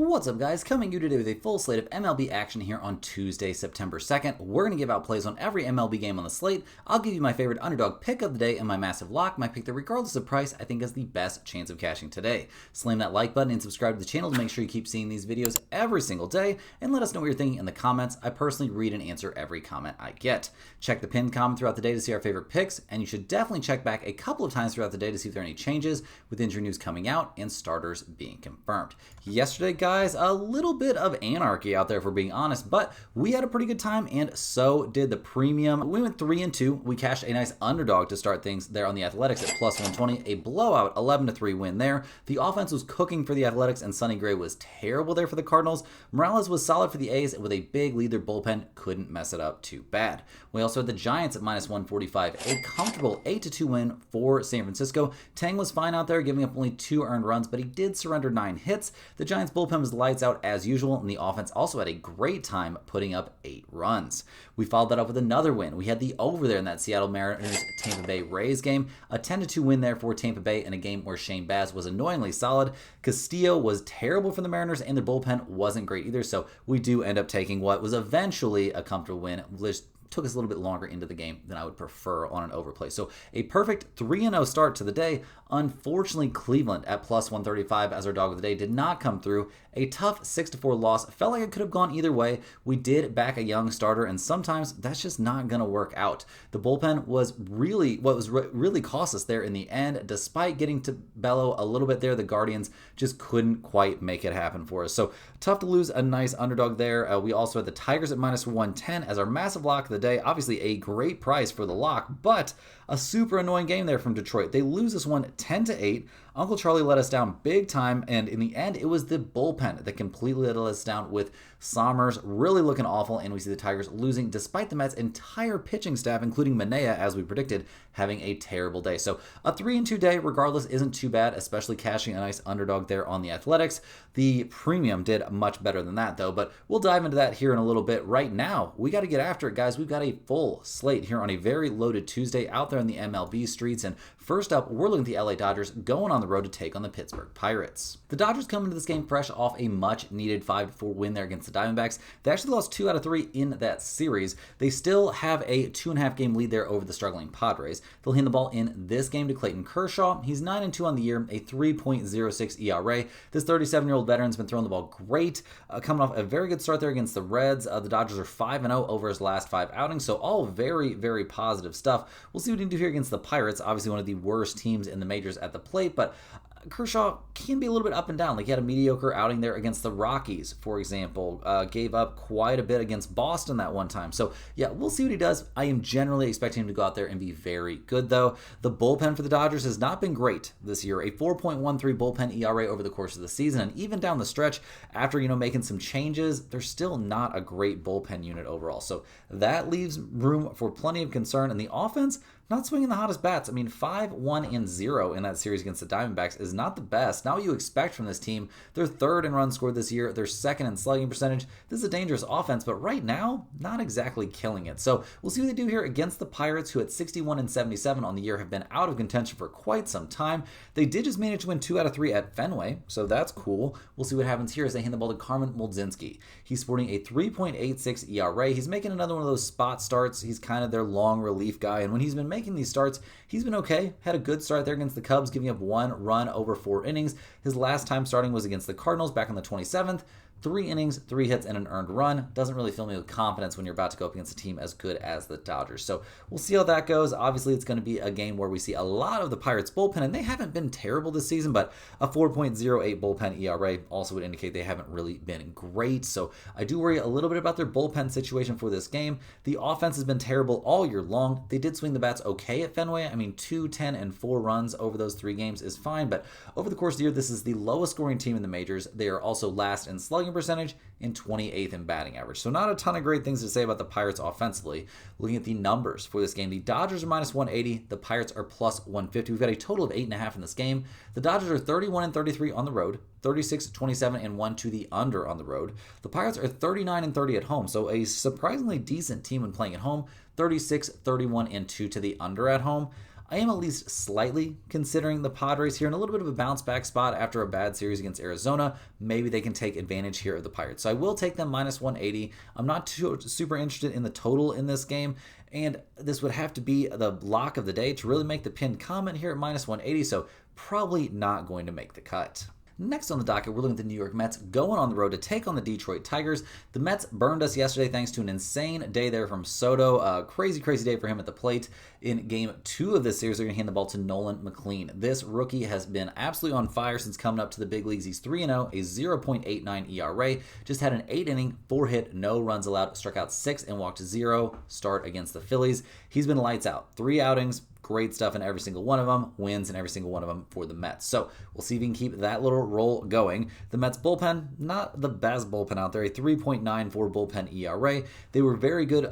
What's up, guys? Coming to you today with a full slate of MLB action here on Tuesday, September 2nd. We're going to give out plays on every MLB game on the slate. I'll give you my favorite underdog pick of the day and my massive lock, my pick that regardless of price, I think has the best chance of cashing today. Slam that like button and subscribe to the channel to make sure you keep seeing these videos every single day, and let us know what you're thinking in the comments. I personally read and answer every comment I get. Check the pinned comment throughout the day to see our favorite picks, and you should definitely check back a couple of times throughout the day to see if there are any changes with injury news coming out and starters being confirmed. Yesterday, guys, a little bit of anarchy out there, if we're being honest, but we had a pretty good time, and so did the premium. We went 3-2. We cashed a nice underdog to start things there on the Athletics at plus 120, a blowout 11-3 win there. The offense was cooking for the Athletics, and Sonny Gray was terrible there for the Cardinals. Morales was solid for the A's with a big lead. Their bullpen couldn't mess it up too bad. We also had the Giants at minus 145, a comfortable 8-2 win for San Francisco. Tang was fine out there, giving up only 2 earned runs, but he did surrender 9 hits. The Giants bullpen was lights out as usual, and the offense also had a great time putting up 8 runs. We followed that up with another win. We had the over there in that Seattle Mariners Tampa Bay Rays game, a 10-2 win there for Tampa Bay in a game where Shane Baz was annoyingly solid. Castillo was terrible for the Mariners, and their bullpen wasn't great either, so we do end up taking what was eventually a comfortable win. Took us a little bit longer into the game than I would prefer on an overplay. So a perfect 3-0 start to the day. Unfortunately, Cleveland at plus 135 as our dog of the day did not come through. A tough 6-4 loss. Felt like it could have gone either way. We did back a young starter, and sometimes that's just not going to work out. The bullpen was really what was really cost us there in the end. Despite getting to bellow a little bit there, the Guardians just couldn't quite make it happen for us. So tough to lose a nice underdog there. We also had the Tigers at minus 110 as our massive lock of the day. Obviously a great price for the lock, but a super annoying game there from Detroit. They lose this one 10-8. Uncle Charlie let us down big time, and in the end, it was the bullpen that completely let us down with Sommers really looking awful, and we see the Tigers losing despite the Mets' entire pitching staff, including Manea, as we predicted, having a terrible day. So a 3-2 day, regardless, isn't too bad, especially cashing a nice underdog there on the Athletics. The premium did much better than that, though, but we'll dive into that here in a little bit. Right now, we got to get after it, guys. We've got a full slate here on a very loaded Tuesday out there in the MLB streets, and first up, we're looking at the LA Dodgers going on the road to take on the Pittsburgh Pirates. The Dodgers come into this game fresh off a much-needed 5-4 win there against the Diamondbacks. They actually lost 2 out of 3 in that series. They still have a 2.5 game lead there over the struggling Padres. They'll hand the ball in this game to Clayton Kershaw. He's 9-2 on the year, a 3.06 ERA. This 37-year-old veteran's been throwing the ball great, coming off a very good start there against the Reds. The Dodgers are 5-0 over his last 5 outings, so all very, very positive stuff. We'll see what he can do here against the Pirates, obviously one of the worst teams in the majors at the plate, but Kershaw can be a little bit up and down. Like he had a mediocre outing there against the Rockies, for example. Gave up quite a bit against Boston that one time. So yeah, we'll see what he does. I am generally expecting him to go out there and be very good, though. The bullpen for the Dodgers has not been great this year. A 4.13 bullpen ERA over the course of the season, and even down the stretch after making some changes, they're still not a great bullpen unit overall. So that leaves room for plenty of concern. And the offense, not swinging the hottest bats. I mean, 5-1-0 in that series against the Diamondbacks is not the best. Not what you expect from this team. They're 3rd in runs scored this year. They're 2nd in slugging percentage. This is a dangerous offense, but right now, not exactly killing it. So we'll see what they do here against the Pirates, who at 61-77 on the year have been out of contention for quite some time. They did just manage to win 2 out of 3 at Fenway, so that's cool. We'll see what happens here as they hand the ball to Carmen Mulzinski. He's sporting a 3.86 ERA. He's making another one of those spot starts. He's kind of their long relief guy, and when he's been making these starts, he's been okay. Had a good start there against the Cubs, giving up 1 run over 4 innings. His last time starting was against the Cardinals back on the 27th. 3 innings, 3 hits, and an earned run. Doesn't really fill me with confidence when you're about to go up against a team as good as the Dodgers. So we'll see how that goes. Obviously, it's going to be a game where we see a lot of the Pirates bullpen, and they haven't been terrible this season, but a 4.08 bullpen ERA also would indicate they haven't really been great. So I do worry a little bit about their bullpen situation for this game. The offense has been terrible all year long. They did swing the bats okay at Fenway. I mean, 2, 10, and 4 runs over those 3 games is fine, but over the course of the year, this is the lowest scoring team in the majors. They are also last in slugging percentage and 28th in batting average. So not a ton of great things to say about the Pirates offensively. Looking at the numbers for this game, the Dodgers are minus 180. The Pirates are plus 150. We've got a total of 8.5 in this game. The Dodgers are 31-33 on the road, 36-27-1 to the under on the road. The Pirates are 39-30 at home, so a surprisingly decent team when playing at home, 36-31-2 to the under at home. I am at least slightly considering the Padres here in a little bit of a bounce back spot after a bad series against Arizona. Maybe they can take advantage here of the Pirates. So I will take them minus 180. I'm not super interested in the total in this game, and this would have to be the lock of the day to really make the pinned comment here at minus 180, so probably not going to make the cut. Next on the docket, we're looking at the New York Mets going on the road to take on the Detroit Tigers. The Mets burned us yesterday thanks to an insane day there from Soto. Crazy day for him at the plate. In Game 2 of this series, they're going to hand the ball to Nolan McLean. This rookie has been absolutely on fire since coming up to the big leagues. He's 3-0, a 0.89 ERA. Just had an 8-inning, 4-hit, no runs allowed, struck out 6 and walked 0 start against the Phillies. He's been lights out. 3 outings. Great stuff in every single one of them, wins in every single one of them for the Mets. So we'll see if we can keep that little roll going. The Mets bullpen, not the best bullpen out there, a 3.94 bullpen ERA. They were very good,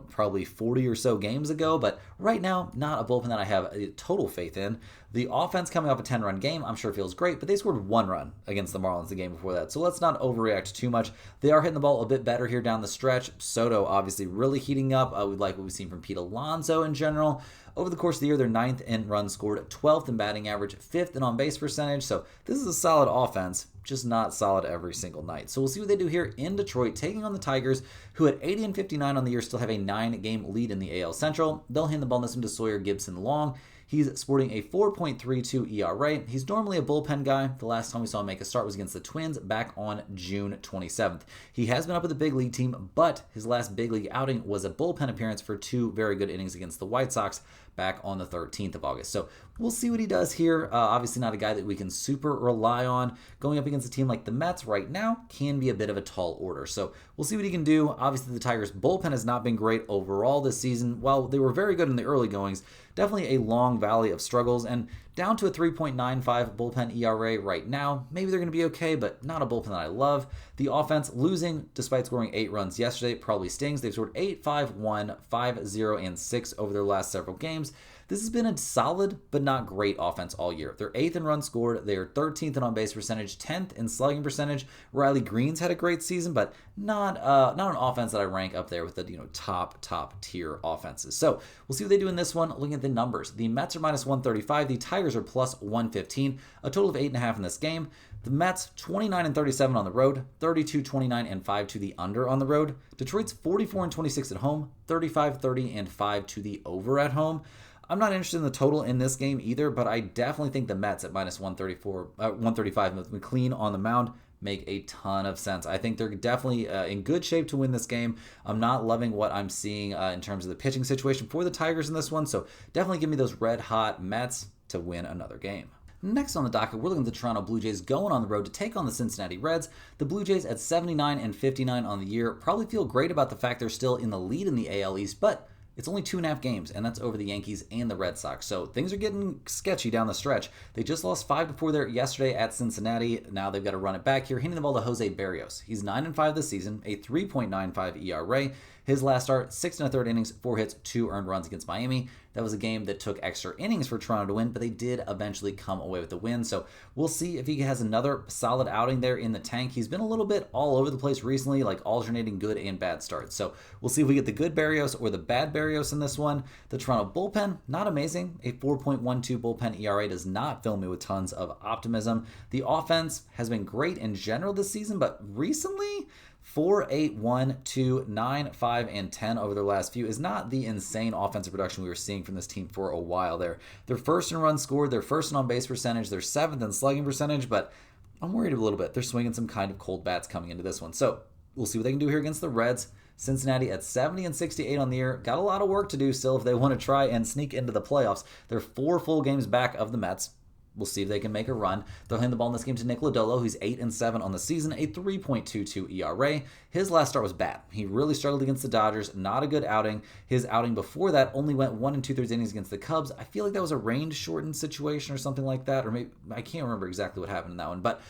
probably 40 or so games ago, but right now, not a bullpen that I have a total faith in. The offense coming off a 10-run game, I'm sure feels great, but they scored 1 run against the Marlins the game before that, so let's not overreact too much. They are hitting the ball a bit better here down the stretch. Soto obviously really heating up. We like what we've seen from Pete Alonso in general. Over the course of the year, they're 9th in runs scored, 12th in batting average, 5th in on-base percentage, so this is a solid offense, just not solid every single night. So we'll see what they do here in Detroit, taking on the Tigers, who at 80 and 59 on the year still have a 9-game lead in the AL Central. They'll hand the ball this one to Sawyer Gibson Long. He's sporting a 4.32 ERA. He's normally a bullpen guy. The last time we saw him make a start was against the Twins back on June 27th. He has been up with the big league team, but his last big league outing was a bullpen appearance for 2 very good innings against the White Sox back on the 13th of August. So we'll see what he does here. Obviously not a guy that we can super rely on. Going up against a team like the Mets right now can be a bit of a tall order. So we'll see what he can do. Obviously the Tigers bullpen has not been great overall this season. While they were very good in the early goings, definitely a long valley of struggles, and down to a 3.95 bullpen ERA right now. Maybe they're going to be okay, but not a bullpen that I love. The offense losing despite scoring 8 runs yesterday probably stings. They've scored 8, 5, 1, 5, 0, and 6 over their last several games. This has been a solid but not great offense all year. They're 8th in runs scored. They are 13th in on-base percentage, 10th in slugging percentage. Riley Green's had a great season, but not an offense that I rank up there with the top tier offenses. So we'll see what they do in this one. Looking at the numbers, the Mets are minus 135. The Tigers are plus 115. A total of 8.5 in this game. The Mets 29 and 37 on the road, 32, 29, and 5 to the under on the road. Detroit's 44 and 26 at home, 35, 30, and 5 to the over at home. I'm not interested in the total in this game either, but I definitely think the Mets at minus 135 with McLean on the mound make a ton of sense. I think they're definitely in good shape to win this game. I'm not loving what I'm seeing in terms of the pitching situation for the Tigers in this one, so definitely give me those red-hot Mets to win another game. Next on the docket, we're looking at the Toronto Blue Jays going on the road to take on the Cincinnati Reds. The Blue Jays at 79 and 59 on the year probably feel great about the fact they're still in the lead in the AL East, but it's only 2.5 games, and that's over the Yankees and the Red Sox. So things are getting sketchy down the stretch. They just lost 5-4 there yesterday at Cincinnati. Now they've got to run it back here, handing the ball to Jose Barrios. He's 9-5 this season, a 3.95 ERA. His last start, 6 1/3 innings, 4 hits, 2 earned runs against Miami. That was a game that took extra innings for Toronto to win, but they did eventually come away with the win. So we'll see if he has another solid outing there in the tank. He's been a little bit all over the place recently, like alternating good and bad starts. So we'll see if we get the good Barrios or the bad Barrios in this one. The Toronto bullpen, not amazing. A 4.12 bullpen ERA does not fill me with tons of optimism. The offense has been great in general this season, but recently 4, 8, 1, 2, 9, 5, and 10 over their last few is not the insane offensive production we were seeing from this team for a while there. They're first in runs scored, they're first in on-base percentage, they're 7th in slugging percentage, but I'm worried a little bit. They're swinging some kind of cold bats coming into this one. So we'll see what they can do here against the Reds. Cincinnati at 70 and 68 on the year. Got a lot of work to do still if they want to try and sneak into the playoffs. They're 4 full games back of the Mets. We'll see if they can make a run. They'll hand the ball in this game to Nick Lodolo, who's 8-7 on the season, a 3.22 ERA. His last start was bad. He really struggled against the Dodgers. Not a good outing. His outing before that only went 1 2/3 innings against the Cubs. I feel like that was a range-shortened situation or something like that, or maybe I can't remember exactly what happened in that one. But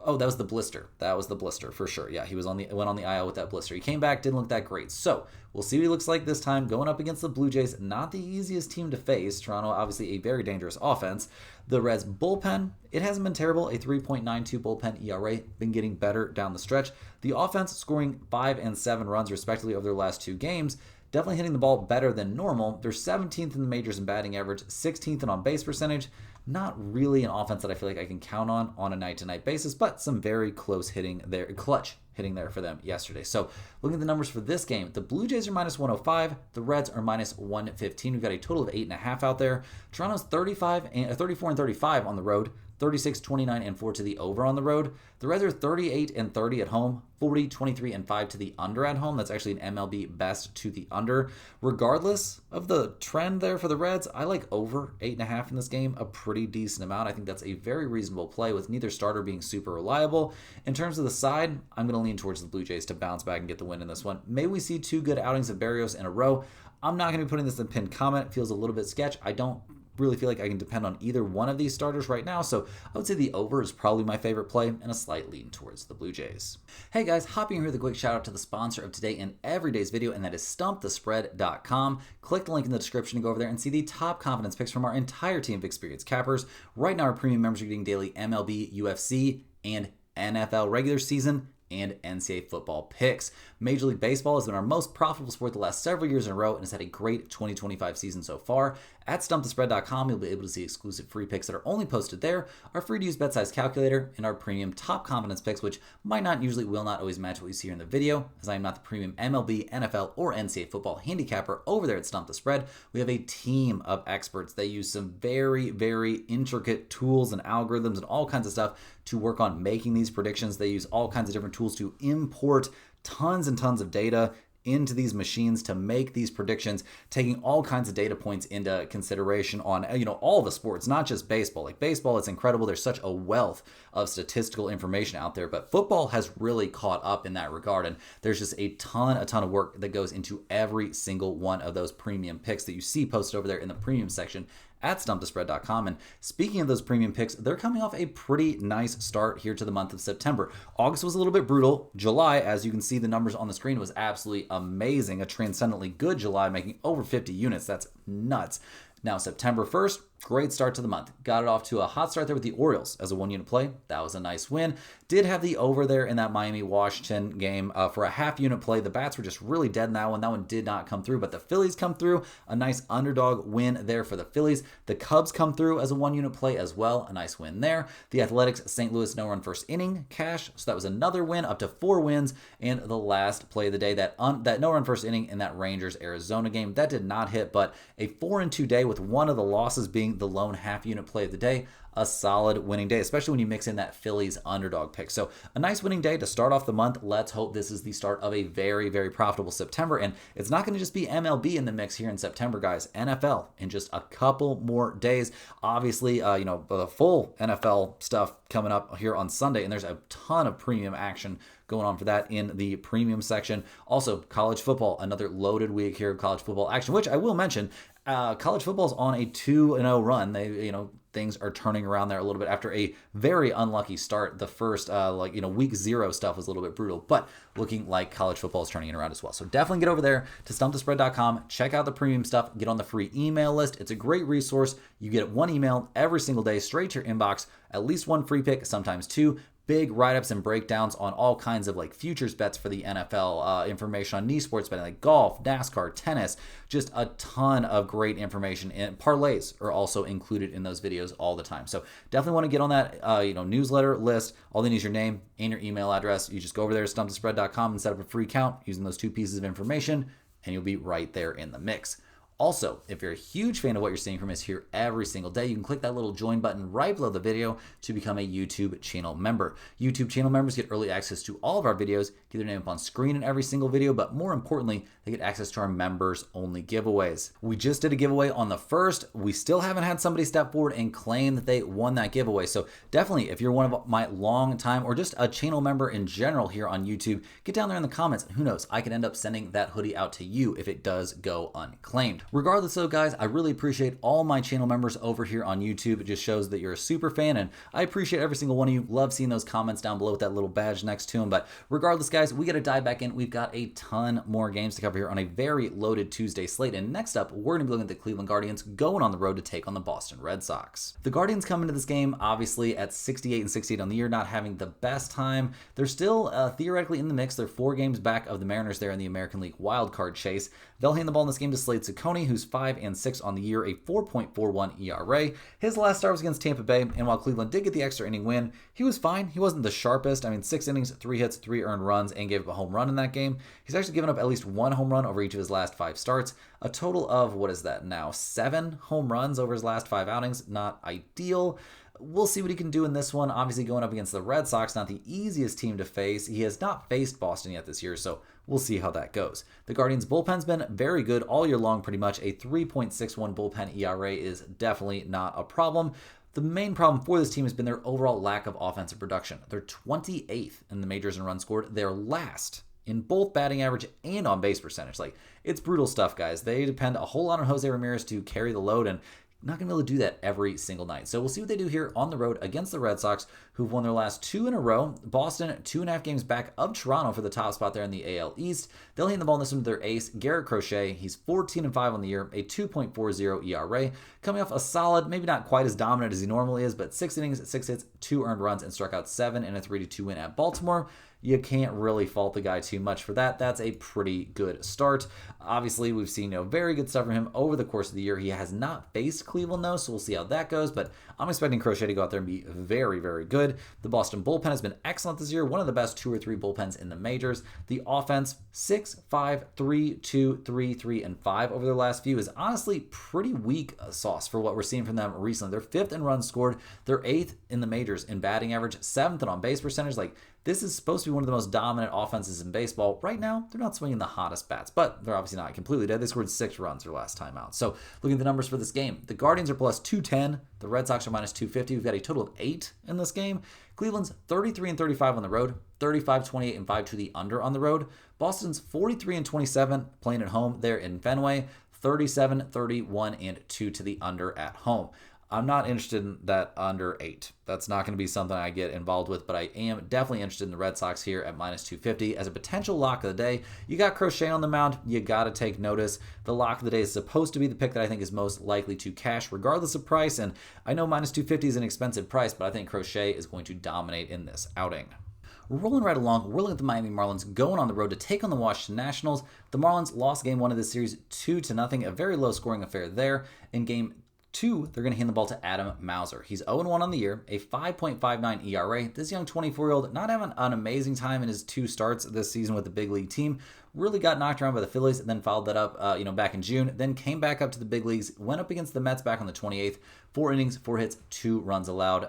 that was the blister. That was the blister for sure. Yeah, he went on the IL with that blister. He came back, didn't look that great. So we'll see what he looks like this time going up against the Blue Jays. Not the easiest team to face. Toronto, obviously a very dangerous offense. The Reds bullpen, it hasn't been terrible. A 3.92 bullpen ERA, been getting better down the stretch. The offense scoring 5 and 7 runs respectively over their last 2 games. definitely hitting the ball better than normal. They're 17th in the majors in batting average, 16th in on base percentage. Not really an offense that I feel like I can count on a night-to-night basis, but some very close hitting there, clutch hitting there for them yesterday. So looking at the numbers for this game, the Blue Jays are minus 105, the Reds are minus 115. We've got a total of 8.5 out there. Toronto's 34 and 35 on the road, 36, 29, and 4 to the over on the road. The Reds are 38 and 30 at home, 40, 23, and 5 to the under at home. That's actually an MLB best to the under. Regardless of the trend there for the Reds, I like over 8.5 in this game, a pretty decent amount. I think that's a very reasonable play with neither starter being super reliable. In terms of the side, I'm going to lean towards the Blue Jays to bounce back and get the win in this one. May we see 2 good outings of Berrios in a row? I'm not going to be putting this in pinned comment. It feels a little bit sketch. I don't really feel like I can depend on either one of these starters right now, so I would say the over is probably my favorite play and a slight lean towards the Blue Jays. Hey guys, hopping in here with a quick shout out to the sponsor of today and every day's video, and that is stumpthespread.com. Click the link in the description to go over there and see the top confidence picks from our entire team of experienced cappers. Right now our premium members are getting daily MLB, UFC, and NFL regular season and NCAA football picks. Major League Baseball has been our most profitable sport the last several years in a row and has had a great 2025 season so far. At stumpthespread.com, you'll be able to see exclusive free picks that are only posted there, our free-to-use bet size calculator, and our premium top confidence picks, which will not always match what you see here in the video, as I am not the premium MLB, NFL, or NCAA football handicapper over there at Stump the Spread. We have a team of experts that use some very, very intricate tools and algorithms and all kinds of stuff to work on making these predictions. They use all kinds of different tools to import tons and tons of data into these machines to make these predictions, taking all kinds of data points into consideration on, all the sports, not just baseball. Like baseball, it's incredible. There's such a wealth of statistical information out there, but football has really caught up in that regard. And there's just a ton of work that goes into every single one of those premium picks that you see posted over there in the premium section at stumpthespread.com. And speaking of those premium picks, they're coming off a pretty nice start here to the month of September. August was a little bit brutal. July, as you can see the numbers on the screen, was absolutely amazing. A transcendently good July, making over 50 units. That's nuts. Now, September 1st, great start to the month. Got it off to a hot start there with the Orioles as a 1-unit play. That was a nice win. Did have the over there in that Miami-Washington game for a half-unit play. The bats were just really dead in that one. That one did not come through, but the Phillies come through. A nice underdog win there for the Phillies. The Cubs come through as a 1-unit play as well. A nice win there. The Athletics, St. Louis no-run first inning cash. So that was another win, up to 4 wins. And the last play of the day, that no-run first inning in that Rangers-Arizona game. That did not hit, but a 4-2 day with one of the losses being the lone half-unit play of the day. A solid winning day, especially when you mix in that Phillies underdog pick. So a nice winning day to start off the month. Let's hope this is the start of a very, very profitable September. And it's not going to just be MLB in the mix here in September, guys. NFL in just a couple more days. Obviously, the full NFL stuff coming up here on Sunday. And there's a ton of premium action going on for that in the premium section. Also, college football, another loaded week here of college football action, which I will mention. College football is on a 2-0 run. They, things are turning around there a little bit after a very unlucky start. The first, week 0 stuff was a little bit brutal, but looking like college football is turning it around as well. So definitely get over there to stumpthespread.com. Check out the premium stuff. Get on the free email list. It's a great resource. You get 1 email every single day straight to your inbox. At least 1 free pick, sometimes 2. Big write-ups and breakdowns on all kinds of futures bets for the NFL, information on knee sports betting like golf, NASCAR, tennis, just a ton of great information. And parlays are also included in those videos all the time. So definitely want to get on that newsletter list. All they need is your name and your email address. You just go over there to stumpthespread.com and set up a free account using those 2 pieces of information, and you'll be right there in the mix. Also, if you're a huge fan of what you're seeing from us here every single day, you can click that little join button right below the video to become a YouTube channel member. YouTube channel members get early access to all of our videos, get their name up on screen in every single video, but more importantly, they get access to our members-only giveaways. We just did a giveaway on the 1st. We still haven't had somebody step forward and claim that they won that giveaway. So definitely, if you're one of my long time or just a channel member in general here on YouTube, get down there in the comments. And who knows, I could end up sending that hoodie out to you if it does go unclaimed. Regardless though, guys, I really appreciate all my channel members over here on YouTube. It just shows that you're a super fan, and I appreciate every single one of you. Love seeing those comments down below with that little badge next to them. But regardless, guys, we got to dive back in. We've got a ton more games to cover here on a very loaded Tuesday slate. And next up, we're going to be looking at the Cleveland Guardians going on the road to take on the Boston Red Sox. The Guardians come into this game, obviously, at 68-68 on the year, not having the best time. They're still theoretically in the mix. They're 4 games back of the Mariners there in the American League wildcard chase. They'll hand the ball in this game to Slade Ciccone, who's 5-6 on the year, a 4.41 ERA. His last start was against Tampa Bay, and while Cleveland did get the extra inning win, he was fine. He wasn't the sharpest. 6 innings, 3 hits, 3 earned runs, and gave up a home run in that game. He's actually given up at least 1 home run over each of his last 5 starts. A total of, 7 home runs over his last 5 outings. Not ideal. We'll see what he can do in this one. Obviously, going up against the Red Sox, not the easiest team to face. He has not faced Boston yet this year, so we'll see how that goes. The Guardians' bullpen's been very good all year long, pretty much. A 3.61 bullpen ERA is definitely not a problem. The main problem for this team has been their overall lack of offensive production. They're 28th in the majors in runs scored. They're last in both batting average and on base percentage. It's brutal stuff, guys. They depend a whole lot on Jose Ramirez to carry the load, and not going to be able to do that every single night. So we'll see what they do here on the road against the Red Sox, who've won their last 2 in a row. Boston, 2.5 games back of Toronto for the top spot there in the AL East. They'll hand the ball in this one to their ace, Garrett Crochet. He's 14-5 on the year, a 2.40 ERA. Coming off a solid, maybe not quite as dominant as he normally is, but 6 innings, 6 hits, 2 earned runs, and struck out 7 in a 3-2 win at Baltimore. You can't really fault the guy too much for that. That's a pretty good start. Obviously, we've seen very good stuff from him over the course of the year. He has not faced Cleveland, though, so we'll see how that goes. But I'm expecting Crochet to go out there and be very, very good. The Boston bullpen has been excellent this year. One of the best 2 or 3 bullpens in the majors. The offense, 6, 5, 3, 2, 3, 3, and 5 over their last few is honestly pretty weak sauce for what we're seeing from them recently. They're 5th in runs scored. They're 8th in the majors in batting average, 7th in on base percentage. This is supposed to be one of the most dominant offenses in baseball. Right now, they're not swinging the hottest bats, but they're obviously not completely dead. They scored 6 runs their last time out. So looking at the numbers for this game, the Guardians are plus 210. The Red Sox are minus 250. We've got a total of 8 in this game. Cleveland's 33-35 on the road, 35-28 and 5 to the under on the road. Boston's 43-27 playing at home there in Fenway, 37-31 and 2 to the under at home. I'm not interested in that under 8. That's not going to be something I get involved with, but I am definitely interested in the Red Sox here at minus 250 as a potential lock of the day. You got Crochet on the mound. You got to take notice. The lock of the day is supposed to be the pick that I think is most likely to cash regardless of price, and I know minus 250 is an expensive price, but I think Crochet is going to dominate in this outing. Rolling right along, we're looking at the Miami Marlins going on the road to take on the Washington Nationals. The Marlins lost game 1 of this series 2-0, a very low scoring affair there. In game 2, they're going to hand the ball to Adam Mauser. He's 0-1 on the year, a 5.59 ERA. This young 24-year-old not having an amazing time in his 2 starts this season with the big league team. Really got knocked around by the Phillies, and then followed that up, back in June. Then came back up to the big leagues, went up against the Mets back on the 28th. 4 innings, 4 hits, 2 runs allowed.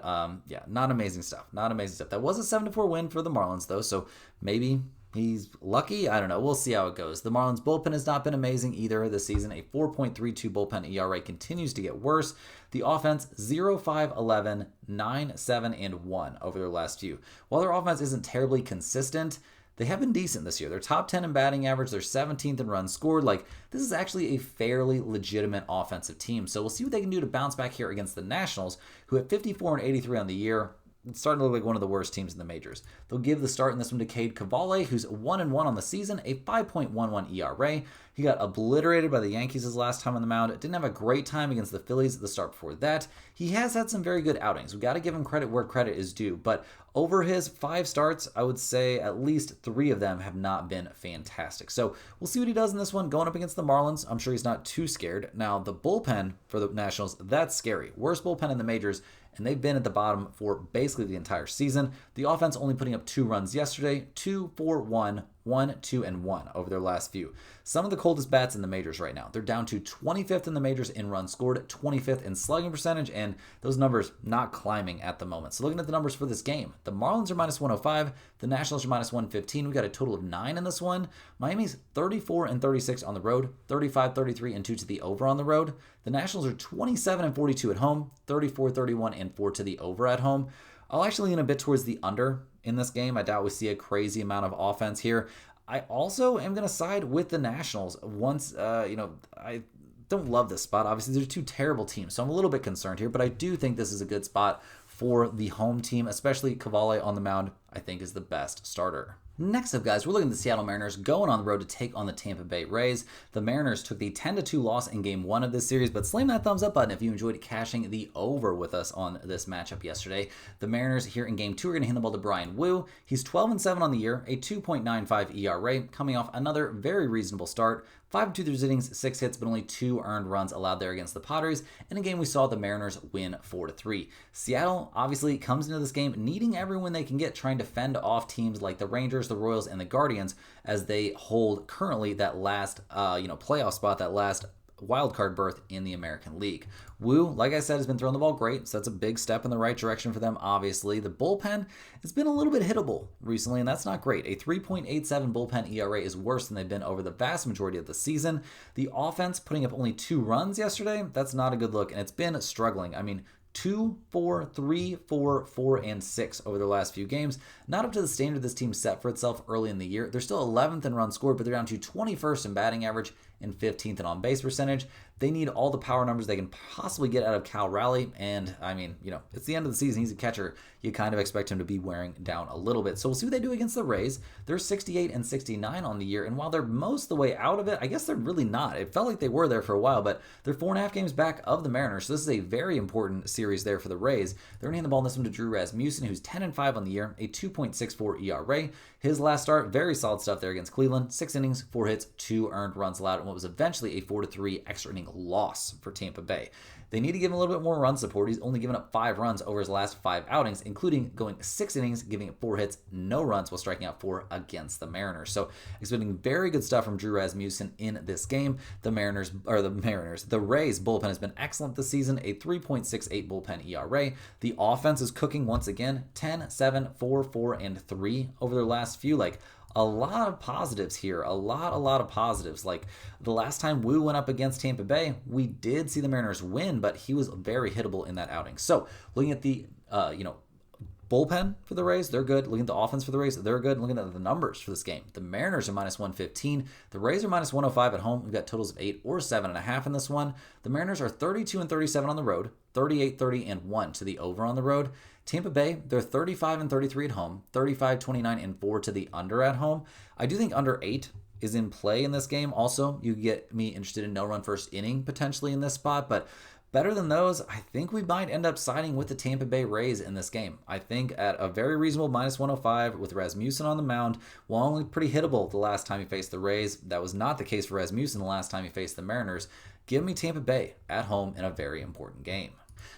Not amazing stuff. Not amazing stuff. That was a 7-4 win for the Marlins, though, so maybe he's lucky. I don't know. We'll see how it goes. The Marlins bullpen has not been amazing either this season. A 4.32 bullpen ERA continues to get worse. The offense, 0-5-11, 9-7, and 1 over their last few. While their offense isn't terribly consistent, they have been decent this year. They're top 10 in batting average. They're 17th in runs scored. This is actually a fairly legitimate offensive team. So we'll see what they can do to bounce back here against the Nationals, who at 54-83 on the year, it's starting to look like one of the worst teams in the majors. They'll give the start in this one to Cade Cavalli, who's 1-1 on the season, a 5.11 ERA. He got obliterated by the Yankees his last time on the mound. Didn't have a great time against the Phillies at the start before that. He has had some very good outings. We've got to give him credit where credit is due. But over his 5 starts, I would say at least 3 of them have not been fantastic. So we'll see what he does in this one going up against the Marlins. I'm sure he's not too scared. Now, the bullpen for the Nationals, that's scary. Worst bullpen in the majors, and they've been at the bottom for basically the entire season. The offense only putting up 2 runs yesterday, 2, 4, 1, 1, 2, and 1 over their last few. Some of the coldest bats in the majors right now. They're down to 25th in the majors in runs scored, 25th in slugging percentage, and those numbers not climbing at the moment. So looking at the numbers for this game, the Marlins are minus 105, the Nationals are minus 115. We got a total of 9 in this one. Miami's 34-36 on the road, 35-33 and 2 to the over on the road. The Nationals are 27-42 at home, 34-31 and 4 to the over at home. I'll actually lean a bit towards the under in this game. I doubt we see a crazy amount of offense here. I also am going to side with the Nationals. Once, I don't love this spot. Obviously, they're two terrible teams, so I'm a little bit concerned here, but I do think this is a good spot for the home team, especially Cavalli on the mound, I think is the best starter. Next up, guys, we're looking at the Seattle Mariners going on the road to take on the Tampa Bay Rays. The Mariners took the 10-2 loss in Game 1 of this series, but slam that thumbs up button if you enjoyed cashing the over with us on this matchup yesterday. The Mariners here in Game 2 are going to hand the ball to Brian Wu. He's 12-7 on the year, a 2.95 ERA, coming off another very reasonable start. 5-2 through his innings, 6 hits, but only 2 earned runs allowed there against the Padres. In a game we saw the Mariners win 4-3. Seattle obviously comes into this game needing every win they can get, trying to fend off teams like the Rangers, the Royals, and the Guardians as they hold currently that last playoff spot, that last wildcard berth in the American League. Wu, like I said, has been throwing the ball great, so that's a big step in the right direction for them, obviously. The bullpen has been a little bit hittable recently, and that's not great. A 3.87 bullpen ERA is worse than they've been over the vast majority of the season. The offense putting up only 2 runs yesterday, that's not a good look, and it's been struggling. I mean, 2, 4, 3, 4, 4, and 6 over their last few games. Not up to the standard this team set for itself early in the year. They're still 11th in runs scored, but they're down to 21st in batting average and 15th in on-base percentage. They need all the power numbers they can possibly get out of Cal Raleigh, and I mean, it's the end of the season. He's a catcher. You kind of expect him to be wearing down a little bit. So we'll see what they do against the Rays. They're 68-69 on the year, and while they're most of the way out of it, I guess they're really not. It felt like they were there for a while, but they're 4.5 games back of the Mariners, so this is a very important series there for the Rays. They're going to hand the ball in this one to Drew Rasmussen, who's 10-5 on the year, a 2.64 ERA. His last start, very solid stuff there against Cleveland. 6 innings, 4 hits, 2 earned runs allowed, and what was eventually a 4-3 extra inning loss for Tampa Bay. They need to give him a little bit more run support. He's only given up 5 runs over his last 5 outings, including going 6 innings, giving it 4 hits, no runs, while striking out 4 against the Mariners. So expecting very good stuff from Drew Rasmussen in this game. The Rays bullpen has been excellent this season, a 3.68 bullpen ERA. The offense is cooking once again, 10-7, 4-4, and 3 over their last few. A lot of positives here. A lot of positives. Like the last time Wu went up against Tampa Bay, we did see the Mariners win, but he was very hittable in that outing. So looking at the, bullpen for the Rays, they're good. Looking at the offense for the Rays, they're good. Looking at the numbers for this game, the Mariners are -115. The Rays are -105 at home. We've got totals of 8 or 7.5 in this one. The Mariners are 32-37 on the road, 38-30-1 to the over on the road. Tampa Bay, they're 35-33 at home, 35-29-4 to the under at home. I do think under 8 is in play in this game. Also, you get me interested in no run first inning potentially in this spot, but better than those, I think we might end up siding with the Tampa Bay Rays in this game. I think at a very reasonable -105 with Rasmussen on the mound, while only pretty hittable the last time he faced the Rays, that was not the case for Rasmussen the last time he faced the Mariners. Give me Tampa Bay at home in a very important game.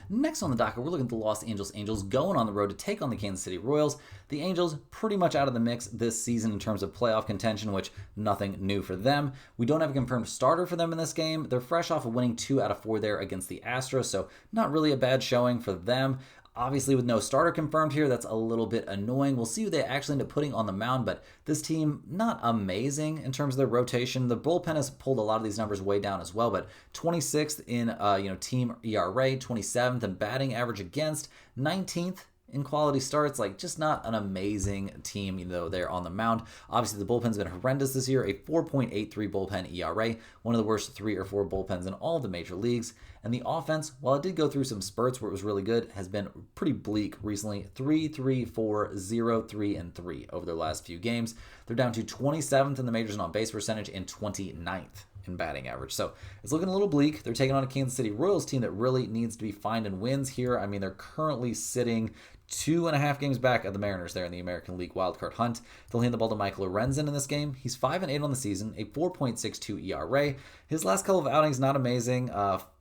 Next on the docket, we're looking at the Los Angeles Angels going on the road to take on the Kansas City Royals. The Angels pretty much out of the mix this season in terms of playoff contention, which nothing new for them. We don't have a confirmed starter for them in this game. They're fresh off of winning 2 out of 4 there against the Astros, so not really a bad showing for them. Obviously, with no starter confirmed here, that's a little bit annoying. We'll see who they actually end up putting on the mound, but this team, not amazing in terms of their rotation. The bullpen has pulled a lot of these numbers way down as well, but 26th in team ERA, 27th in batting average against, 19th in quality starts, just not an amazing team, even though they're on the mound. Obviously, the bullpen's been horrendous this year, a 4.83 bullpen ERA, one of the worst 3 or 4 bullpens in all the major leagues. And the offense, while it did go through some spurts where it was really good, has been pretty bleak recently. 3-3-4-0-3-3 over their last few games. They're down to 27th in the majors in on-base percentage and 29th in batting average. So it's looking a little bleak. They're taking on a Kansas City Royals team that really needs to be finding wins here. I mean, they're currently sitting 2.5 games back of the Mariners there in the American League wildcard hunt. They'll hand the ball to Michael Lorenzen in this game. He's 5-8 on the season, a 4.62 ERA. His last couple of outings, not amazing.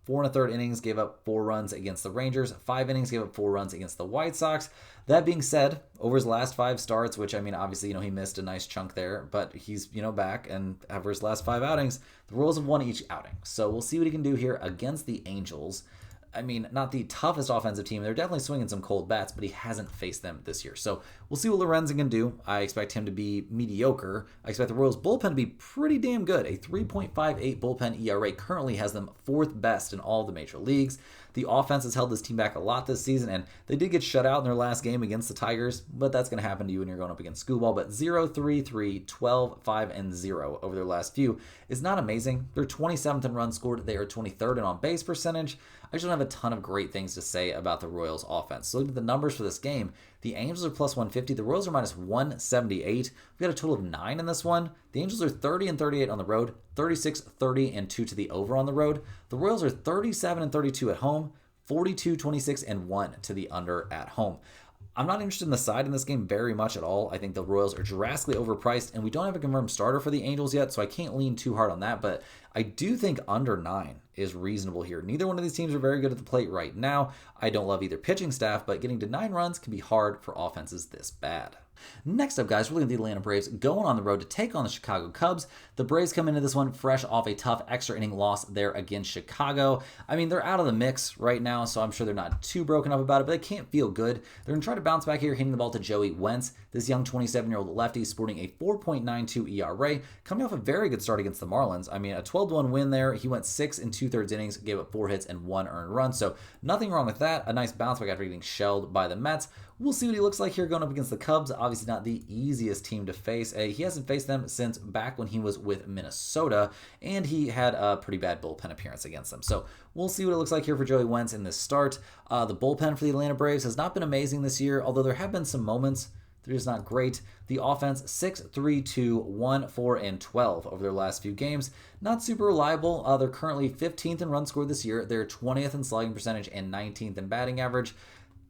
4 1/3 innings, gave up 4 runs against the Rangers. 5 innings, gave up 4 runs against the White Sox. That being said, over his last 5 starts, which, obviously, he missed a nice chunk there, but he's, back, and over his last 5 outings, the Royals have won each outing. So we'll see what he can do here against the Angels. Not the toughest offensive team. They're definitely swinging some cold bats, but he hasn't faced them this year. So We'll see what Lorenzen can do. I expect him to be mediocre. I expect the Royals bullpen to be pretty damn good. A 3.58 bullpen ERA currently has them fourth best in all of the major leagues. The offense has held this team back a lot this season, and they did get shut out in their last game against the Tigers, but that's going to happen to you when you're going up against Schoolball. But 0-3-3, 12-5, and 0 over their last few is not amazing. They're 27th in runs scored. They are 23rd in on-base percentage. I just don't have a ton of great things to say about the Royals offense. So look at the numbers for this game. The Angels are plus 150. The Royals are minus 178. We've got a total of 9 in this one. The Angels are 30-38 on the road, 36-30 and 2 to the over on the road. The Royals are 37-32 at home, 42-26 and 1 to the under at home. I'm not interested in the side in this game very much at all. I think the Royals are drastically overpriced, and we don't have a confirmed starter for the Angels yet, so I can't lean too hard on that, but I do think under 9 is reasonable here. Neither one of these teams are very good at the plate right now. I don't love either pitching staff, but getting to 9 runs can be hard for offenses this bad. Next up, guys, we're looking at the Atlanta Braves going on the road to take on the Chicago Cubs. The Braves come into this one fresh off a tough extra inning loss there against Chicago. I mean, they're out of the mix right now, so I'm sure they're not too broken up about it, but they can't feel good. They're going to try to bounce back here, hitting the ball to Joey Wentz. This young 27-year-old lefty sporting a 4.92 ERA, coming off a very good start against the Marlins. I mean, a 12-1 win there. He went 6 2/3 innings, gave up 4 hits and 1 earned run, so nothing wrong with that. A nice bounce back after getting shelled by the Mets. We'll see what he looks like here going up against the Cubs. Obviously not the easiest team to face. He hasn't faced them since back when he was with Minnesota, and he had a pretty bad bullpen appearance against them. So we'll see what it looks like here for Joey Wentz in this start. The bullpen for the Atlanta Braves has not been amazing this year, although there have been some moments. They're just not great. The offense, 6-3-2, 1-4, and 12 over their last few games. Not super reliable. They're currently 15th in runs scored this year. They're 20th in slugging percentage and 19th in batting average.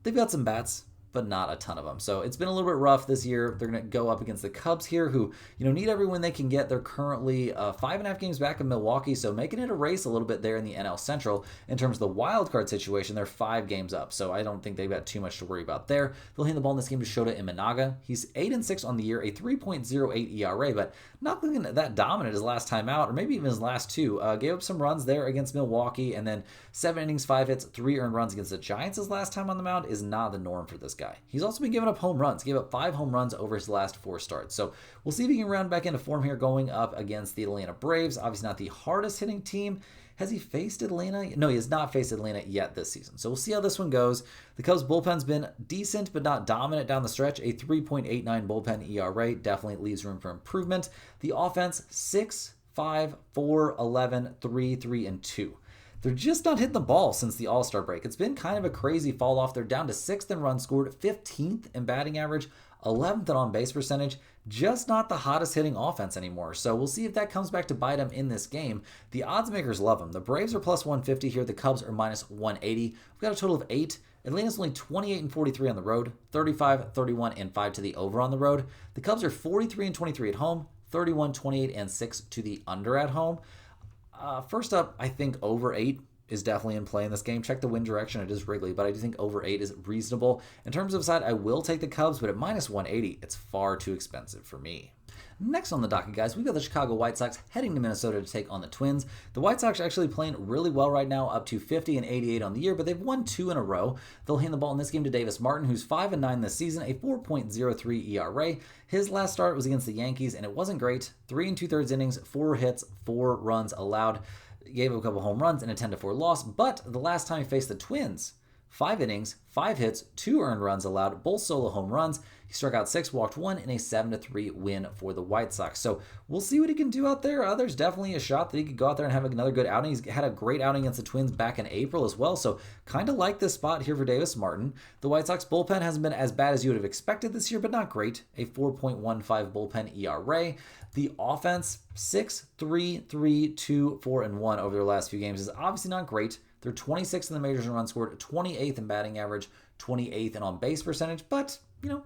They've got some bats, but not a ton of them. So it's been a little bit rough this year. They're going to go up against the Cubs here, who, need every win they can get. They're currently 5.5 games back in Milwaukee, so making it a race a little bit there in the NL Central. In terms of the wild card situation, they're 5 games up, so I don't think they've got too much to worry about there. They'll hand the ball in this game to Shota Imanaga. He's 8-6 on the year, a 3.08 ERA, but not looking that dominant his last time out, or maybe even his last 2. Gave up some runs there against Milwaukee, and then 7 innings, 5 hits, 3 earned runs against the Giants his last time on the mound is not the norm for this guy. He's also been giving up home runs. Gave up 5 home runs over his last 4 starts. So we'll see if he can round back into form here going up against the Atlanta Braves. Obviously not the hardest hitting team. Has he faced Atlanta? No, he has not faced Atlanta yet this season. So we'll see how this one goes. The Cubs bullpen's been decent but not dominant down the stretch. A 3.89 bullpen ERA definitely leaves room for improvement. The offense, 6, 5, 4, 11, 3, 3, and 2. They're just not hitting the ball since the All-Star break. It's been kind of a crazy fall off. They're down to 6th in runs scored, 15th in batting average, 11th in on-base percentage. Just not the hottest hitting offense anymore. So we'll see if that comes back to bite them in this game. The odds makers love them. The Braves are plus 150 here. The Cubs are minus 180. We've got a total of 8. Atlanta's only 28-43 on the road, 35-31 and 5 to the over on the road. The Cubs are 43-23 at home, 31-28 and 6 to the under at home. First up, I think over 8 is definitely in play in this game. Check the wind direction. It is Wrigley, but I do think over 8 is reasonable. In terms of side, I will take the Cubs, but at minus 180, it's far too expensive for me. Next on the docket, guys, we've got the Chicago White Sox heading to Minnesota to take on the Twins. The White Sox are actually playing really well right now, up to 50-88 on the year, but they've won 2 in a row. They'll hand the ball in this game to Davis Martin, who's 5-9 this season, a 4.03 ERA. His last start was against the Yankees, and it wasn't great. 3 2/3 innings, 4 hits, 4 runs allowed. Gave up a couple home runs and a 10-4 loss, but the last time he faced the Twins, 5 innings, 5 hits, 2 earned runs allowed, both solo home runs. He struck out 6, walked 1 in a 7-3 win for the White Sox. So we'll see what he can do out there. There's definitely a shot that he could go out there and have another good outing. He's had a great outing against the Twins back in April as well. So kind of like this spot here for Davis Martin. The White Sox bullpen hasn't been as bad as you would have expected this year, but not great. A 4.15 bullpen ERA. The offense, 6, 3, 3, 2, 4, and 1 over their last few games is obviously not great. They're 26th in the majors in runs scored, 28th in batting average, 28th in on-base percentage, but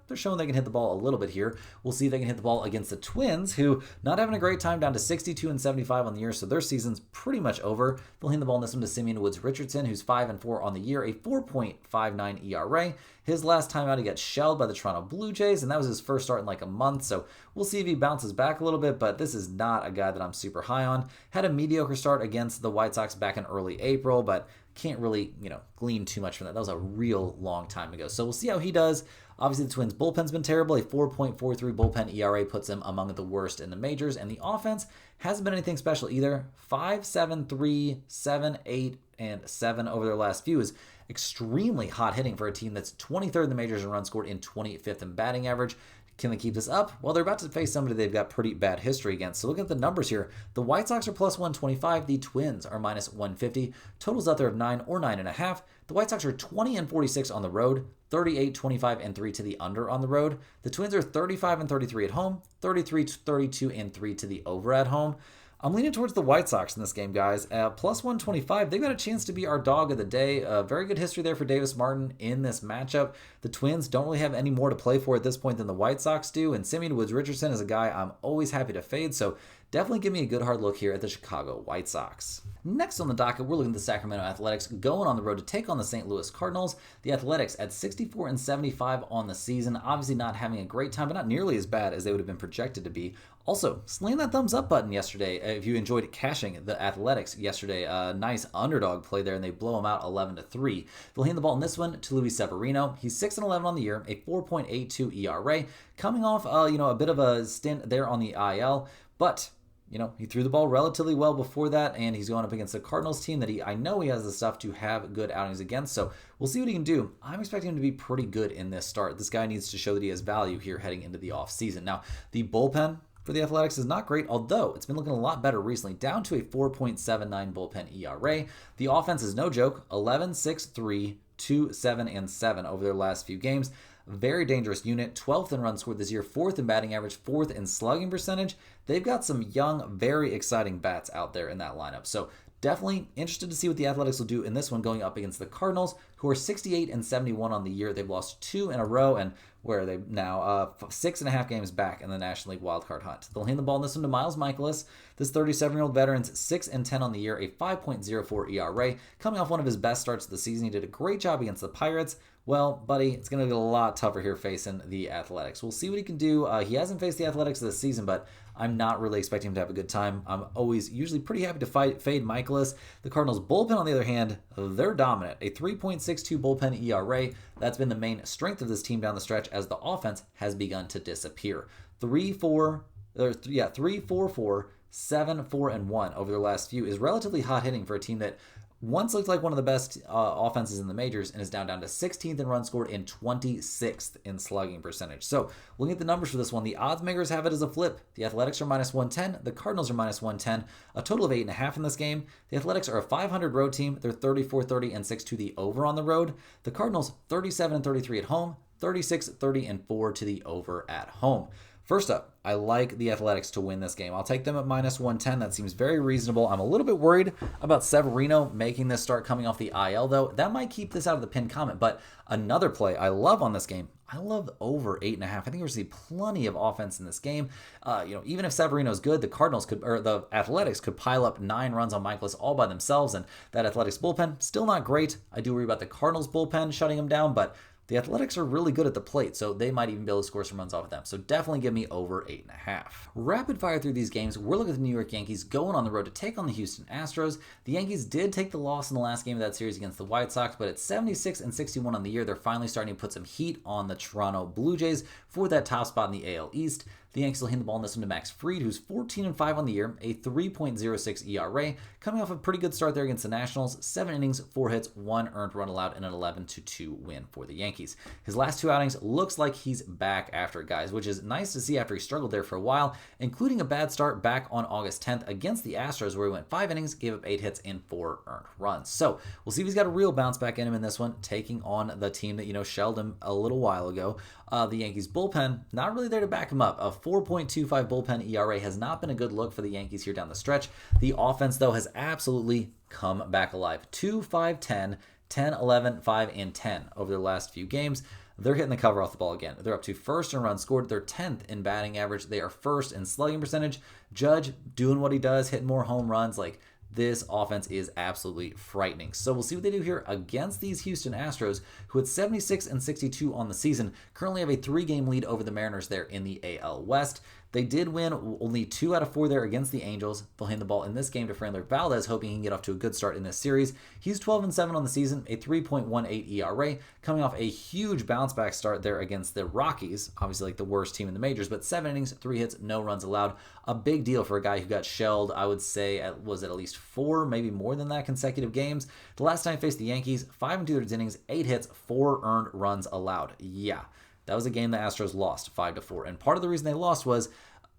they're showing they can hit the ball a little bit here. We'll see if they can hit the ball against the Twins, who not having a great time, down to 62-75 on the year, so their season's pretty much over. They'll hand the ball in this one to Simeon Woods-Richardson, who's 5-4 on the year, a 4.59 ERA. His last time out, he got shelled by the Toronto Blue Jays, and that was his first start in like a month, so we'll see if he bounces back a little bit, but this is not a guy that I'm super high on. Had a mediocre start against the White Sox back in early April, but can't really, glean too much from that. That was a real long time ago. So we'll see how he does. Obviously, the Twins' bullpen's been terrible. A 4.43 bullpen ERA puts them among the worst in the majors, and the offense hasn't been anything special either. 5, 7, 3, 7, 8, and 7 over their last few is extremely hot hitting for a team that's 23rd in the majors in runs scored and 25th in batting average. Can they keep this up? Well, they're about to face somebody they've got pretty bad history against. So look at the numbers here. The White Sox are plus 125. The Twins are minus 150. Totals out there of 9 or 9.5. The White Sox are 20 and 46 on the road, 38, 25, and 3 to the under on the road. The Twins are 35 and 33 at home, 33, 32, and 3 to the over at home. I'm leaning towards the White Sox in this game, guys. Plus 125, they've got a chance to be our dog of the day. Very good history there for Davis Martin in this matchup. The Twins don't really have any more to play for at this point than the White Sox do, and Simeon Woods-Richardson is a guy I'm always happy to fade, so definitely give me a good hard look here at the Chicago White Sox. Next on the docket, we're looking at the Sacramento Athletics going on the road to take on the St. Louis Cardinals. The Athletics at 64 and 75 on the season, obviously not having a great time, but not nearly as bad as they would have been projected to be. Also, slam that thumbs up button yesterday if you enjoyed cashing the Athletics yesterday. A nice underdog play there, and they blow them out 11-3. They'll hand the ball in this one to Luis Severino. He's 6 and 11 on the year, a 4.82 ERA, coming off a bit of a stint there on the IL, but he threw the ball relatively well before that, and he's going up against a Cardinals team that I know he has the stuff to have good outings against, so we'll see what he can do. I'm expecting him to be pretty good in this start. This guy needs to show that he has value here heading into the offseason. Now, the bullpen for the Athletics is not great, although it's been looking a lot better recently, down to a 4.79 bullpen ERA. The offense is no joke, 11, 6, 3, 2, 7, and 7 over their last few games. Very dangerous unit, 12th in runs scored this year, 4th in batting average, 4th in slugging percentage. They've got some young, very exciting bats out there in that lineup. So definitely interested to see what the Athletics will do in this one going up against the Cardinals, who are 68 and 71 on the year. They've lost 2 in a row, and where are they now? 6.5 games back in the National League wildcard hunt. They'll hand the ball in this one to Miles Michaelis. This 37-year-old veteran's 6 and 10 on the year, a 5.04 ERA, coming off one of his best starts of the season. He did a great job against the Pirates. Well, buddy, it's going to get a lot tougher here facing the Athletics. We'll see what he can do. He hasn't faced the Athletics this season, but I'm not really expecting him to have a good time. I'm usually pretty happy to fade Michaelis. The Cardinals' bullpen, on the other hand, they're dominant. A 3.62 bullpen ERA. That's been the main strength of this team down the stretch as the offense has begun to disappear. 3-4, 4, 7, 4, and 1 over their last few is relatively hot hitting for a team that once looked like one of the best offenses in the majors and is down to 16th in runs scored and 26th in slugging percentage. So looking at the numbers for this one, the odds makers have it as a flip. The Athletics are minus 110. The Cardinals are minus 110. A total of 8.5 in this game. The Athletics are a 500 road team. They're 34, 30, and 6 to the over on the road. The Cardinals 37 and 33 at home. 36, 30, and 4 to the over at home. First up, I like the Athletics to win this game. I'll take them at minus 110. That seems very reasonable. I'm a little bit worried about Severino making this start coming off the IL, though. That might keep this out of the pinned comment. But another play I love on this game, I love over 8.5. I think we're going to see plenty of offense in this game. Even if Severino's good, the Athletics could pile up 9 runs on Michaelis all by themselves, and that Athletics bullpen still not great. I do worry about the Cardinals bullpen shutting them down, but the Athletics are really good at the plate, so they might even be able to score some runs off of them. So definitely give me over 8.5. Rapid fire through these games, we're looking at the New York Yankees going on the road to take on the Houston Astros. The Yankees did take the loss in the last game of that series against the White Sox, but at 76 and 61 on the year, they're finally starting to put some heat on the Toronto Blue Jays for that top spot in the AL East. The Yankees will hand the ball in this one to Max Fried, who's 14 and 5 on the year, a 3.06 ERA, coming off a pretty good start there against the Nationals. 7 innings, 4 hits, 1 earned run allowed, and an 11-2 win for the Yankees. His last 2 outings looks like he's back after it, guys, which is nice to see after he struggled there for a while, including a bad start back on August 10th against the Astros, where he went 5 innings, gave up 8 hits, and 4 earned runs. So we'll see if he's got a real bounce back in him in this one, taking on the team that shelled him a little while ago. The Yankees bullpen, not really there to back him up. A 4.25 bullpen ERA has not been a good look for the Yankees here down the stretch. The offense, though, has absolutely come back alive. 2, 5, 10, 10, 11, 5, and 10 over their last few games. They're hitting the cover off the ball again. They're up to 1st in runs scored. They're 10th in batting average. They are 1st in slugging percentage. Judge doing what he does, hitting more home runs. This offense is absolutely frightening. So we'll see what they do here against these Houston Astros, who at 76 and 62 on the season currently have a 3-game lead over the Mariners there in the AL West. They did win only 2 out of 4 there against the Angels. They'll hand the ball in this game to Framber Valdez, hoping he can get off to a good start in this series. He's 12-7 on the season, a 3.18 ERA, coming off a huge bounce back start there against the Rockies, obviously like the worst team in the majors, but 7 innings, 3 hits, no runs allowed. A big deal for a guy who got shelled, I would say, was it at least 4, maybe more than that, consecutive games. The last time he faced the Yankees, 5 2/3 innings, 8 hits, 4 earned runs allowed. Yeah. That was a game the Astros lost 5-4. And part of the reason they lost was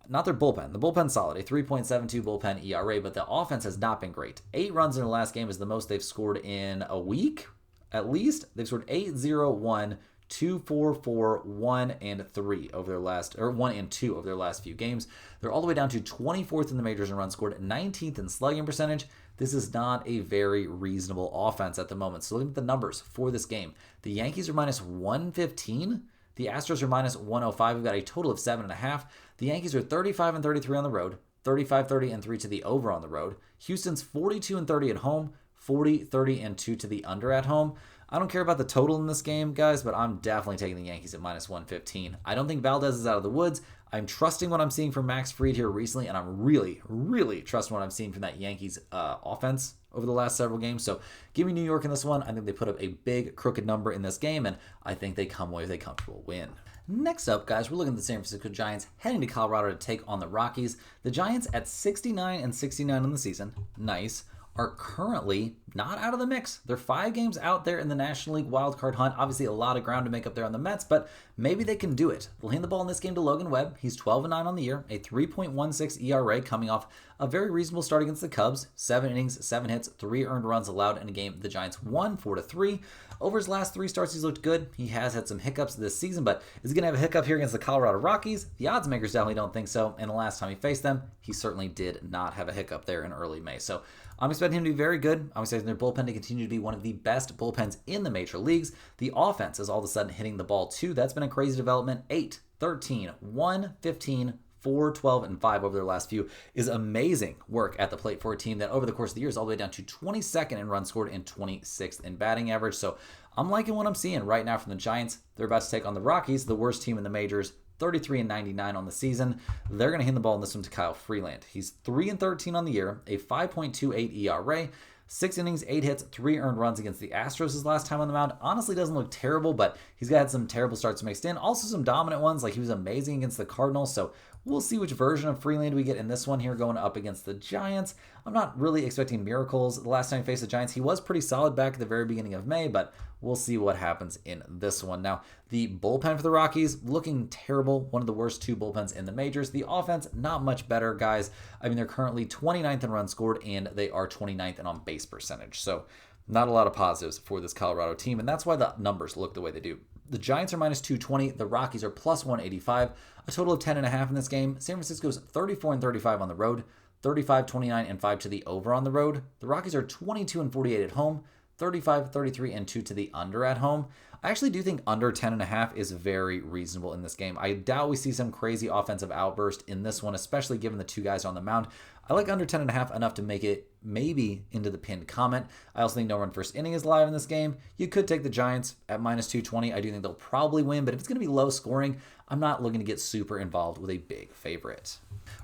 not their bullpen. The bullpen's solid, a 3.72 bullpen ERA, but the offense has not been great. 8 runs in the last game is the most they've scored in a week, at least. They've scored 8-0-1, 2-4-4, 1 and 3 over their last, or 1 and 2 over their last few games. They're all the way down to 24th in the majors in runs scored, 19th in slugging percentage. This is not a very reasonable offense at the moment. So looking at the numbers for this game, the Yankees are minus 115. The Astros are minus 105. We've got a total of 7.5. The Yankees are 35-33 on the road, 35-30-3 to the over on the road. Houston's 42-30 at home, 40-30-2 to the under at home. I don't care about the total in this game, guys, but I'm definitely taking the Yankees at minus 115. I don't think Valdez is out of the woods. I'm trusting what I'm seeing from Max Fried here recently, and I'm really, really trusting what I'm seeing from that Yankees offense over the last several games. So give me New York in this one. I think they put up a big crooked number in this game, and I think they come away with a comfortable win. Next up, guys, we're looking at the San Francisco Giants heading to Colorado to take on the Rockies. The Giants at 69-69 on the season. Nice. Are currently not out of the mix. They're 5 games out there in the National League wildcard hunt. Obviously, a lot of ground to make up there on the Mets, but maybe they can do it. They'll hand the ball in this game to Logan Webb. He's 12-9 on the year, a 3.16 ERA, coming off a very reasonable start against the Cubs. 7 innings, 7 hits, 3 earned runs allowed in a game the Giants won 4-3. Over his last 3 starts, he's looked good. He has had some hiccups this season, but is he going to have a hiccup here against the Colorado Rockies? The odds makers definitely don't think so, and the last time he faced them, he certainly did not have a hiccup there in early May. So I'm expecting him to be very good. I'm expecting their bullpen to continue to be one of the best bullpens in the major leagues. The offense is all of a sudden hitting the ball too. That's been a crazy development. 8, 13, 1, 15, 4, 12, and 5 over their last few is amazing work at the plate for a team that over the course of the year is all the way down to 22nd in runs scored and 26th in batting average. So I'm liking what I'm seeing right now from the Giants. They're about to take on the Rockies, the worst team in the majors. 33-99 on the season. They're going to hand the ball in this one to Kyle Freeland. He's 3-13 on the year, a 5.28 ERA, 6 innings, 8 hits, 3 earned runs against the Astros his last time on the mound. Honestly, doesn't look terrible, but he's got some terrible starts mixed in. Also some dominant ones, like he was amazing against the Cardinals. So we'll see which version of Freeland we get in this one here going up against the Giants. I'm not really expecting miracles. The last time he faced the Giants, he was pretty solid back at the very beginning of May, but we'll see what happens in this one. Now, the bullpen for the Rockies, looking terrible. One of the worst 2 bullpens in the majors. The offense, not much better, guys. I mean, they're currently 29th in runs scored, and they are 29th in on-base percentage. So not a lot of positives for this Colorado team, and that's why the numbers look the way they do. The Giants are minus 220. The Rockies are plus 185. A total of 10.5 in this game. San Francisco's 34-35 on the road. 35-29-5 to the over on the road. The Rockies are 22-48 at home. 35-33-2 to the under at home. I actually do think under 10.5 is very reasonable in this game. I doubt we see some crazy offensive outburst in this one, especially given the 2 guys on the mound. I like under 10.5 enough to make it maybe into the pinned comment. I also think no run first inning is live in this game. You could take the Giants at minus 220. I do think they'll probably win, but if it's going to be low scoring, I'm not looking to get super involved with a big favorite.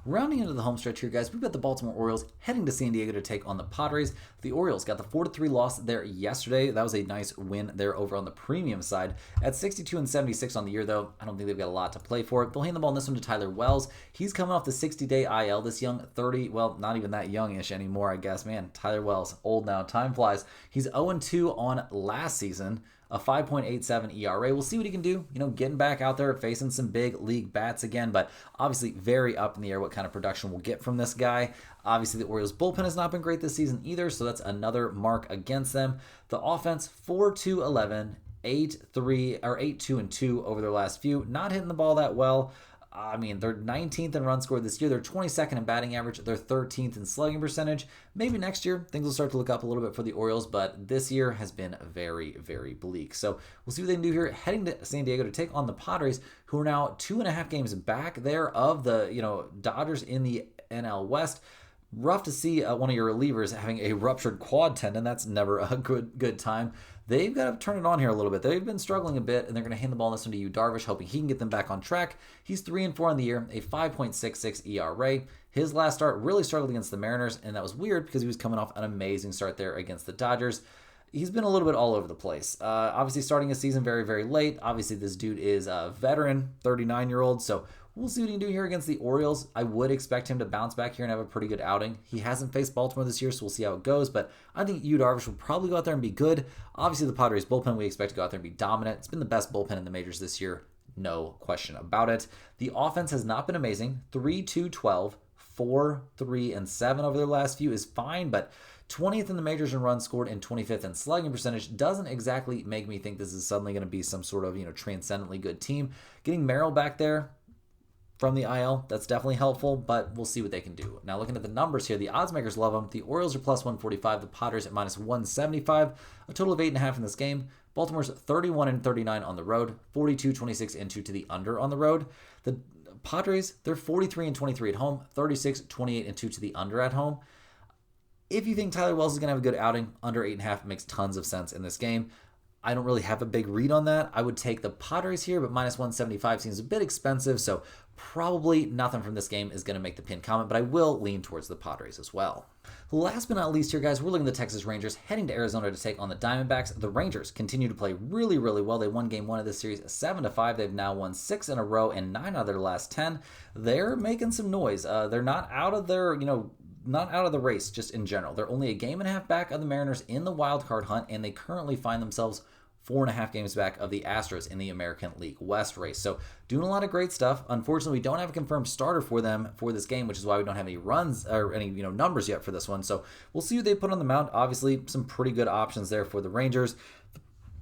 Rounding into the home stretch here, guys, we've got the Baltimore Orioles heading to San Diego to take on the Padres. The Orioles got the 4-3 loss there yesterday. That was a nice win there over on the premium side. At 62-76 on the year, though, I don't think they've got a lot to play for. They'll hand the ball in this one to Tyler Wells. He's coming off the 60-day IL. This young 30, well, not even that youngish anymore, I guess. Man, Tyler Wells, old now. Time flies. He's 0-2 on last season. A 5.87 ERA. We'll see what he can do. You know, getting back out there, facing some big league bats again, but obviously very up in the air what kind of production we'll get from this guy. Obviously, the Orioles bullpen has not been great this season either, so that's another mark against them. The offense, 4-2-11, 8-3 or 8-2-2 over their last few. Not hitting the ball that well. I mean, they're 19th in run scored this year. They're 22nd in batting average. They're 13th in slugging percentage. Maybe next year things will start to look up a little bit for the Orioles, but this year has been very, very bleak. So we'll see what they can do here. Heading to San Diego to take on the Padres, who are now 2.5 games back there of the Dodgers in the NL West. Rough to see one of your relievers having a ruptured quad tendon. That's never a good time. They've got to turn it on here a little bit. They've been struggling a bit, and they're going to hand the ball in this one to Yu Darvish, hoping he can get them back on track. He's 3-4 on the year, a 5.66 ERA. His last start really struggled against the Mariners, and that was weird because he was coming off an amazing start there against the Dodgers. He's been a little bit all over the place. Obviously starting his season very, very late. Obviously this dude is a veteran, 39-year-old, so we'll see what he can do here against the Orioles. I would expect him to bounce back here and have a pretty good outing. He hasn't faced Baltimore this year, so we'll see how it goes, but I think Yu Darvish will probably go out there and be good. Obviously the Padres bullpen we expect to go out there and be dominant. It's been the best bullpen in the majors this year, no question about it. The offense has not been amazing. 3-2-12, 4-3-7 over their last few is fine, but 20th in the majors in runs scored and 25th in slugging percentage doesn't exactly make me think this is suddenly going to be some sort of, transcendently good team. Getting Merrill back there from the IL, that's definitely helpful, but we'll see what they can do. Now, looking at the numbers here, the odds makers love them. The Orioles are plus 145, the Padres at minus 175, a total of 8.5 in this game. Baltimore's 31-39 on the road, 42-26 to the under on the road. The Padres, they're 43-23 at home, 36-28 to the under at home. If you think Tyler Wells is going to have a good outing, under 8.5 makes tons of sense in this game. I don't really have a big read on that. I would take the Padres here, but minus 175 seems a bit expensive, so probably nothing from this game is going to make the pin comment, but I will lean towards the Padres as well. Last but not least here, guys, we're looking at the Texas Rangers heading to Arizona to take on the Diamondbacks. The Rangers continue to play really, really well. They won game 1 of this series 7-5. They've now won 6 in a row and 9 out of their last 10. They're making some noise. They're not out of their, not out of the race just in general. They're only a game and a half back of the Mariners in the wild card hunt, and they currently find themselves 4.5 games back of the Astros in the American League West race. So doing a lot of great stuff. Unfortunately, we don't have a confirmed starter for them for this game, which is why we don't have any runs or any numbers yet for this one. So we'll see who they put on the mound. Obviously, some pretty good options there for the Rangers.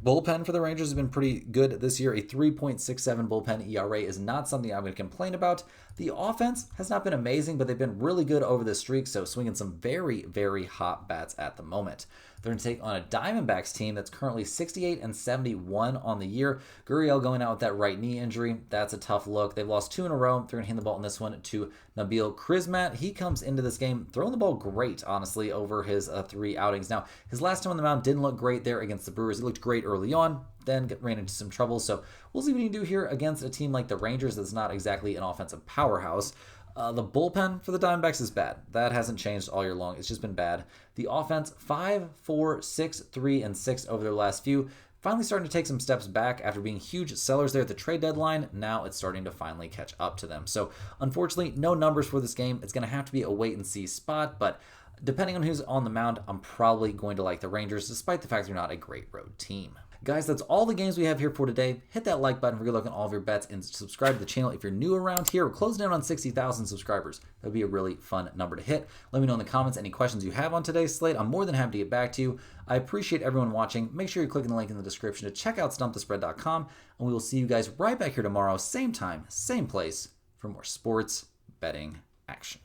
Bullpen for the Rangers has been pretty good this year. A 3.67 bullpen ERA is not something I'm going to complain about. The offense has not been amazing, but they've been really good over the streak, so swinging some very, very hot bats at the moment. They're going to take on a Diamondbacks team that's currently 68-71 on the year. Gurriel going out with that right knee injury. That's a tough look. They've lost 2 in a row. They're going to hand the ball in this one to Nabil Crismatt. He comes into this game throwing the ball great, honestly, over his 3 outings. Now, his last time on the mound didn't look great there against the Brewers. He looked great early on, then ran into some trouble. So we'll see what he can do here against a team like the Rangers that's not exactly an offensive powerhouse. The bullpen for the Diamondbacks is bad. That hasn't changed all year long. It's just been bad. The offense, 5-4-6-3-6 over their last few. Finally starting to take some steps back after being huge sellers there at the trade deadline. Now it's starting to finally catch up to them. So unfortunately, no numbers for this game. It's going to have to be a wait-and-see spot, but depending on who's on the mound, I'm probably going to like the Rangers, despite the fact they're not a great road team. Guys, that's all the games we have here for today. Hit that like button for good luck on all of your bets and subscribe to the channel if you're new around here. We're closing in on 60,000 subscribers. That would be a really fun number to hit. Let me know in the comments any questions you have on today's slate. I'm more than happy to get back to you. I appreciate everyone watching. Make sure you're clicking the link in the description to check out stumpthespread.com, and we will see you guys right back here tomorrow, same time, same place, for more sports betting action.